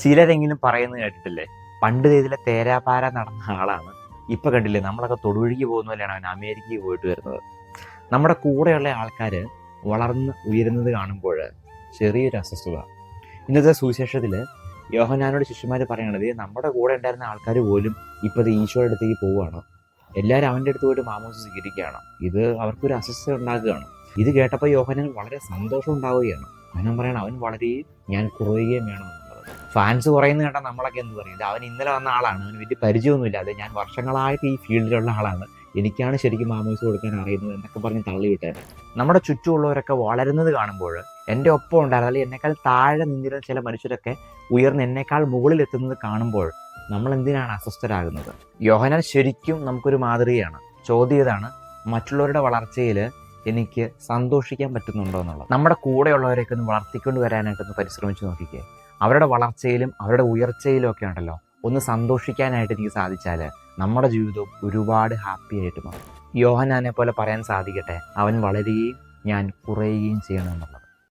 ചിലരെങ്കിലും പറയുന്നത് കേട്ടിട്ടില്ലേ, പണ്ട് ഇതിലെ തേരാപാര നടന്ന ആളാണ് ഇപ്പൊ കണ്ടില്ലേ നമ്മളൊക്കെ തൊടുവഴിക്ക് പോകുന്ന പോലെയാണ് അവൻ അമേരിക്കയിൽ പോയിട്ട് വരുന്നത്. നമ്മുടെ കൂടെയുള്ള ആൾക്കാർ വളർന്ന് ഉയരുന്നത് കാണുമ്പോൾ ചെറിയൊരു അസ്വസ്ഥത. ഇന്നത്തെ സുവിശേഷത്തിൽ യോഹന്നാനോട് ശിഷ്യന്മാർ പറയണത്, നമ്മുടെ കൂടെ ഉണ്ടായിരുന്ന ആൾക്കാർ പോലും ഇപ്പോൾ ഇത് ഈശോയുടെ അടുത്തേക്ക് പോവുകയാണ്, എല്ലാവരും അവൻ്റെ അടുത്ത് പോയിട്ട് മാമോദിസ സ്വീകരിക്കുകയാണ്. ഇത് അവർക്കൊരു അസ്വസ്ഥത ഉണ്ടാക്കുകയാണ്. ഇത് കേട്ടപ്പോൾ യോഹന്നാൻ വളരെ സന്തോഷം ഉണ്ടാവുകയാണ്. അവൻ പറയണം, അവൻ വളരെ ഞാൻ കുറയുകയും വേണമെന്നുള്ളത്. ഫാൻസ് കുറയുന്ന കേട്ടാൽ നമ്മളൊക്കെ എന്ത് പറയും, ഇത് അവൻ ഇന്നലെ വന്ന ആളാണ്, അവന് വലിയ പരിചയമൊന്നുമില്ല, അത് ഞാൻ വർഷങ്ങളായിട്ട് ഈ ഫീൽഡിലുള്ള ആളാണ്, എനിക്കാണ് ശരിക്കും മാമോദിസ കൊടുക്കാൻ അറിയുന്നത് എന്നൊക്കെ പറഞ്ഞ് തള്ളിവിട്ടേനെ. നമ്മുടെ ചുറ്റുമുള്ളവരൊക്കെ വളരുന്നത് കാണുമ്പോൾ എൻ്റെ ഒപ്പം ഉണ്ടായിരുന്ന, അല്ലെങ്കിൽ എന്നെക്കാൾ താഴെ നിന്നിരുന്ന ചില മനുഷ്യരൊക്കെ ഉയർന്ന് എന്നേക്കാൾ മുകളിലെത്തുന്നത് കാണുമ്പോൾ നമ്മൾ എന്തിനാണ് അസ്വസ്ഥരാകുന്നത്? യോഹന്നാൻ ശരിക്കും നമുക്കൊരു മാതൃകയാണ്. ചോദ്യം ഇതാണ്, മറ്റുള്ളവരുടെ വളർച്ചയിൽ എനിക്ക് സന്തോഷിക്കാൻ പറ്റുന്നുണ്ടോ എന്നുള്ളത്. നമ്മുടെ കൂടെയുള്ളവരെയൊക്കെ ഒന്ന് വളർത്തിക്കൊണ്ട് വരാനായിട്ടൊന്ന് പരിശ്രമിച്ച് നോക്കിക്കേ. അവരുടെ വളർച്ചയിലും അവരുടെ ഉയർച്ചയിലും ഒക്കെ ഉണ്ടല്ലോ, ഒന്ന് സന്തോഷിക്കാനായിട്ട് എനിക്ക് സാധിച്ചാൽ നമ്മുടെ ജീവിതവും ഒരുപാട് ഹാപ്പി ആയിട്ട് മാറും. യോഹന്നാനെ പോലെ പറയാൻ സാധിക്കട്ടെ, അവൻ വളരുകയും ഞാൻ കുറയുകയും ചെയ്യണമെന്നുള്ളത്.